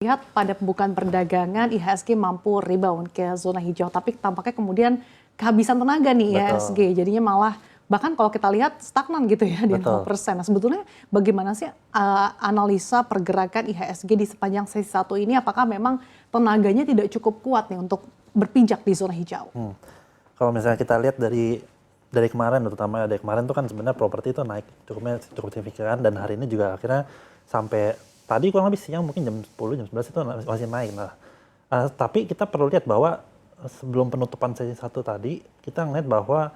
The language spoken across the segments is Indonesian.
Lihat pada pembukaan perdagangan IHSG mampu rebound ke zona hijau, tapi tampaknya kemudian kehabisan tenaga nih IHSG, jadinya malah bahkan kalau kita lihat stagnan gitu ya di 0%. Nah sebetulnya bagaimana sih analisa pergerakan IHSG di sepanjang sesi 1 ini, apakah memang tenaganya tidak cukup kuat nih untuk berpijak di zona hijau? Kalau misalnya kita lihat dari kemarin, terutama dari kemarin tuh kan sebenarnya properti itu naik cukup signifikan, dan hari ini juga akhirnya sampai tadi kurang lebih siang mungkin jam 10, jam 11 itu masih naik. Nah, tapi kita perlu lihat bahwa sebelum penutupan sesi 1 tadi, kita ngeliat bahwa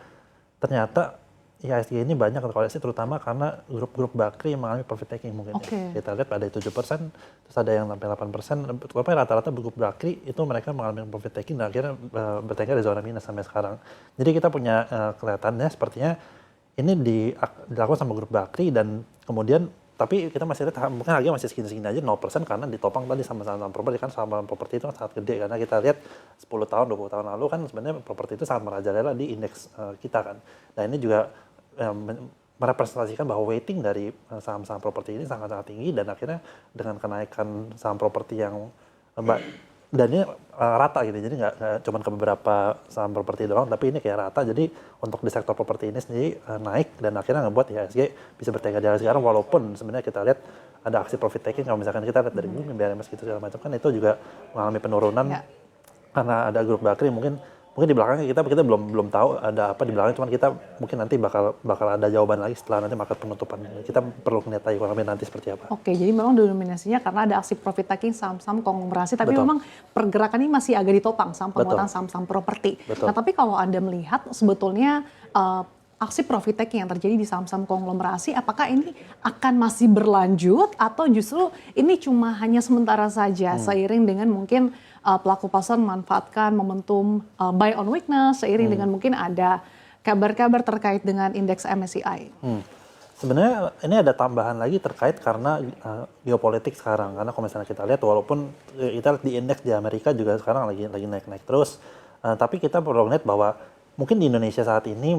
ternyata IHSG ini banyak terkoreksi terutama karena grup-grup bakri yang mengalami profit taking mungkin. Kita lihat ada 7%, terus ada yang sampai 8%, tapi rata-rata grup bakri itu mereka mengalami profit taking dan akhirnya bertengger di zona minus sampai sekarang. Jadi kita punya kelihatannya sepertinya ini dilakukan sama grup bakri, dan kemudian tapi kita masih lihat mungkin harganya masih segini-segini aja 0% karena ditopang tadi sama saham properti, kan saham properti itu kan sangat gede, karena kita lihat 10 tahun 20 tahun lalu kan sebenarnya properti itu sangat merajalela di indeks kita kan. Nah ini juga merepresentasikan bahwa weighting dari saham-saham properti ini sangat-sangat tinggi, dan akhirnya dengan kenaikan saham properti yang dan ini rata gitu, jadi nggak cuma ke beberapa saham properti doang, tapi ini kayak rata. Jadi untuk di sektor properti ini sendiri naik, dan akhirnya ngebuat IHSG bisa bertengger di sekarang, walaupun sebenarnya kita lihat ada aksi profit taking. Kalau misalkan kita lihat dari Bumi, BRMS gitu segala macam kan itu juga mengalami penurunan karena ada grup bakri. Mungkin di belakangnya kita belum tahu ada apa di belakangnya, cuman kita mungkin nanti bakal ada jawaban lagi setelah nanti market penutupan. Kita perlu melihat lagi kurang lebih nanti seperti apa. Oke, jadi memang dominasinya karena ada aksi profit taking saham-saham konglomerasi, tapi memang pergerakan ini masih agak ditopang sama penguatan saham-saham properti. Nah, tapi kalau Anda melihat sebetulnya aksi profit taking yang terjadi di saham-saham konglomerasi, apakah ini akan masih berlanjut atau justru ini cuma hanya sementara saja seiring dengan mungkin pelaku pasar memanfaatkan momentum buy on weakness, seiring dengan mungkin ada kabar-kabar terkait dengan indeks MSCI? Sebenarnya ini ada tambahan lagi terkait karena geopolitik sekarang. Karena kalau misalnya kita lihat, walaupun kita lihat di indeks di Amerika juga sekarang lagi naik-naik terus, tapi kita perlu lihat bahwa mungkin di Indonesia saat ini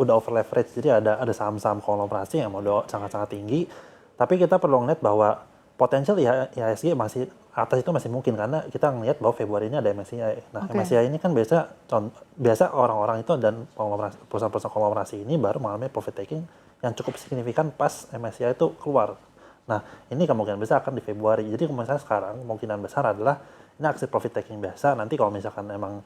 udah over leverage, jadi ada saham-saham konglomerasi yang udah sangat-sangat tinggi. Tapi kita perlu lihat bahwa potensial IHSG masih atas itu masih mungkin, karena kita ngelihat bahwa Februari ini ada MSCI. Nah, MSCI ini kan biasa orang-orang itu dan perusahaan-perusahaan konglomerasi ini baru mengalami profit taking yang cukup signifikan pas MSCI itu keluar. Nah, ini kemungkinan besar akan di Februari. Jadi misalnya sekarang kemungkinan besar adalah ini aksi profit taking biasa. Nanti kalau misalkan emang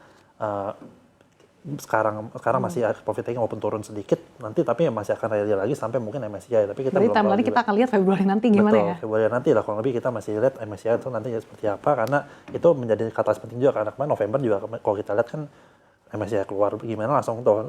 sekarang masih profit taking walaupun turun sedikit nanti, tapi masih akan rally lagi sampai mungkin MSCI. Tapi kita berarti timeline kita akan lihat Februari nanti gimana. Betul, ya? Februari nanti lah, kalau lebih kita masih lihat MSCI itu nanti seperti apa, karena itu menjadi katalis penting juga, karena kemarin November juga kalau kita lihat kan MSCI keluar gimana langsung tuh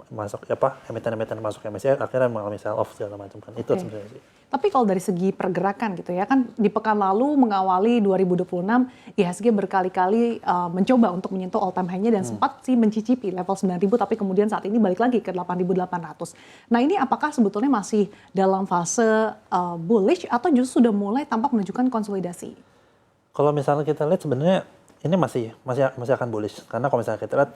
masuk emiten-emiten masuk MSCI akhirnya mengalami sell off segala macam kan. Itu sebenarnya sih. Tapi kalau dari segi pergerakan gitu ya, kan di pekan lalu mengawali 2026 IHSG berkali-kali mencoba untuk menyentuh all time high-nya dan sempat sih mencicipi level 9.000, tapi kemudian saat ini balik lagi ke 8.800. Nah, ini apakah sebetulnya masih dalam fase bullish atau justru sudah mulai tampak menunjukkan konsolidasi? Kalau misalnya kita lihat sebenarnya ini masih akan bullish, karena kalau misalnya kita lihat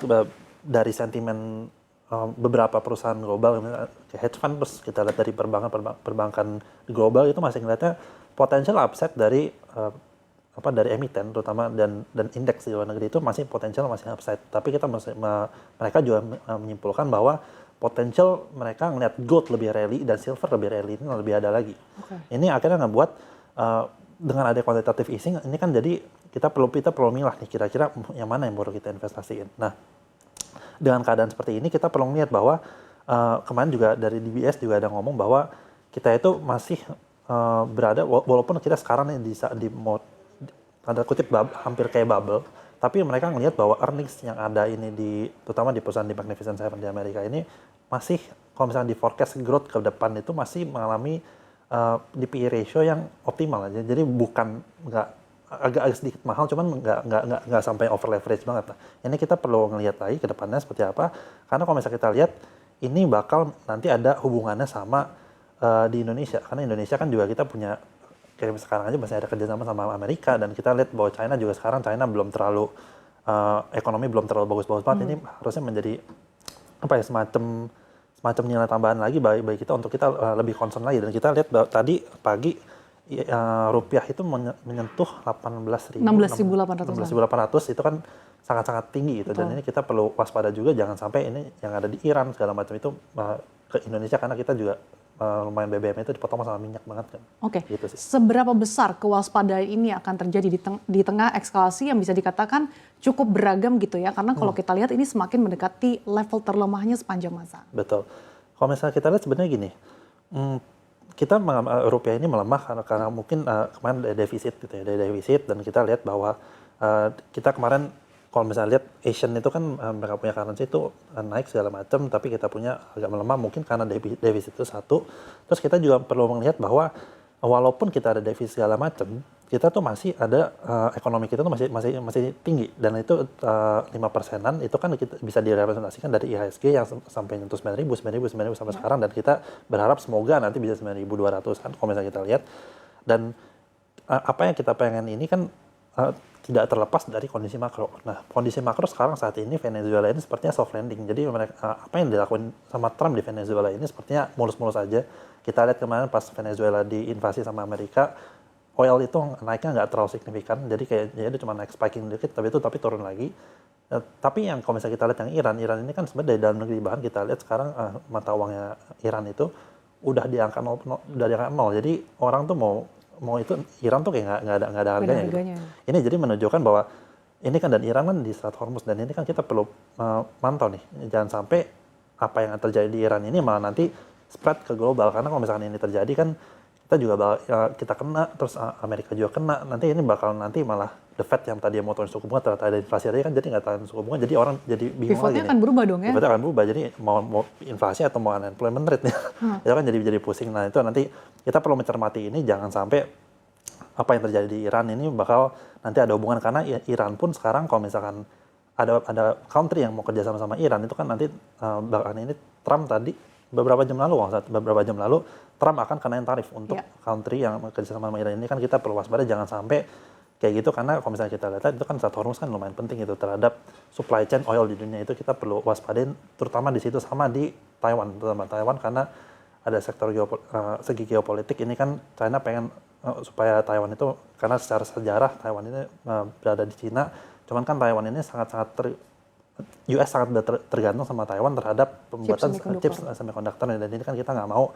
dari sentimen beberapa perusahaan global kayak hedge fund, terus kita lihat dari perbankan global itu masih ngeliatnya potensial upside dari dari emiten terutama dan indeks di luar negeri itu masih potensial masih upside. Tapi mereka juga menyimpulkan bahwa potensial mereka ngeliat gold lebih rally dan silver lebih rally ini lebih ada lagi. Ini akhirnya ngebuat dengan ada quantitative easing ini kan, jadi kita perlu milah nih kira-kira yang mana yang baru kita investasiin. Nah, dengan keadaan seperti ini kita perlu lihat bahwa kemarin juga dari DBS juga ada ngomong bahwa kita itu masih berada, walaupun kita sekarang di tanda kutip hampir kayak bubble, tapi mereka ngelihat bahwa earnings yang ada ini terutama di perusahaan di Magnificent Seven di Amerika ini masih, kalau misalnya di forecast growth ke depan itu masih mengalami di PE ratio yang optimal aja. Jadi bukan agak sedikit mahal, cuman nggak sampai over leverage banget. Nah, ini kita perlu ngelihat lagi ke depannya seperti apa, karena kalau misalnya kita lihat ini bakal nanti ada hubungannya sama di Indonesia, karena Indonesia kan juga kita punya kayak sekarang aja masih ada kerjasama sama Amerika, dan kita lihat bahwa China juga sekarang belum terlalu ekonomi belum terlalu bagus-bagus banget. Ini harusnya menjadi semacam nilai tambahan lagi bagi kita untuk kita lebih concern lagi. Dan kita lihat tadi pagi rupiah itu menyentuh 16.800. 16.800 itu kan sangat-sangat tinggi gitu. Dan ini kita perlu waspada juga, jangan sampai ini yang ada di Iran segala macam itu ke Indonesia, karena kita juga lumayan BBM itu dipotong sama minyak banget kan. Oke. Gitu sih. Seberapa besar kewaspadaan ini akan terjadi di tengah eskalasi yang bisa dikatakan cukup beragam gitu ya? Karena kalau kita lihat ini semakin mendekati level terlemahnya sepanjang masa. Betul. Kalau misalnya kita lihat sebenarnya gini, kita rupiah ini melemah karena mungkin kemarin ada defisit gitu ya, ada defisit, dan kita lihat bahwa kita kemarin kalau misalnya lihat Asian itu kan mereka punya currency itu naik segala macam, tapi kita punya agak melemah mungkin karena defisit itu satu. Terus kita juga perlu melihat bahwa walaupun kita ada defisit segala macam, kita tuh masih ada ekonomi kita tuh masih tinggi, dan itu 5%-an itu kan kita bisa direpresentasikan dari IHSG yang sampai nyentuh 9.000 sampai sekarang, dan kita berharap semoga nanti bisa 9.200-an kalau misalnya kita lihat. Dan apa yang kita pengen ini kan tidak terlepas dari kondisi makro. Nah, kondisi makro sekarang saat ini Venezuela ini sepertinya soft landing. Jadi apa yang dilakukan sama Trump di Venezuela ini sepertinya mulus-mulus aja. Kita lihat kemarin pas Venezuela diinvasi sama Amerika, oil itu naiknya nggak terlalu signifikan. Jadi kayak dia cuma naik spiking dikit, tapi turun lagi. Tapi yang kalau misalnya kita lihat yang Iran ini kan sebenarnya dari dalam negeri, bahkan kita lihat sekarang mata uangnya Iran itu udah di angka 0. Jadi orang tuh mau itu Iran tuh kayak nggak ada harganya. Gitu. Ini jadi menunjukkan bahwa ini kan, dan Iran kan di Strait Hormuz, dan ini kan kita perlu mantau nih, jangan sampai apa yang terjadi di Iran ini malah nanti spread ke global, karena kalau misalkan ini terjadi kan kita juga kita kena, terus Amerika juga kena, nanti ini bakal nanti malah the Fed yang tadi mau turun suku bunga ternyata ada inflasi tadi kan, jadi nggak turun suku bunga, jadi orang jadi bingung lagi. Pivotnya akan berubah dong ya? Pivotnya akan berubah, jadi mau inflasi atau mau unemployment rate nih, itu kan jadi pusing. Nah itu nanti kita perlu mencermati ini, jangan sampai apa yang terjadi di Iran ini bakal nanti ada hubungan, karena Iran pun sekarang kalau misalkan ada country yang mau kerja sama Iran itu kan nanti bahkan ini Trump tadi beberapa jam lalu Trump akan kenain tarif untuk country yang kerja sama Iran ini, kan kita perlu waspada jangan sampai kayak gitu, karena kalau misalnya kita lihat itu kan Strait Hormuz kan lumayan penting itu terhadap supply chain oil di dunia, itu kita perlu waspadain terutama di situ, sama di Taiwan, terutama Taiwan, karena ada sektor segi geopolitik ini kan China pengen supaya Taiwan itu, karena secara sejarah Taiwan ini berada di Cina, cuman kan Taiwan ini US sangat tergantung sama Taiwan terhadap pembuatan chips semiconductor, dan ini kan kita nggak mau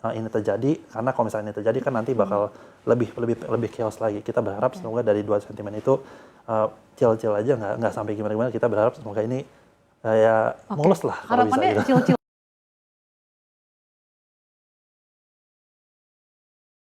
ini terjadi, karena kalau misalnya ini terjadi kan nanti bakal lebih chaos lagi. Kita berharap semoga dari dua sentimen itu chill aja, nggak sampai gimana-gimana. Kita berharap semoga ini mulus lah. Harapannya gitu. Chill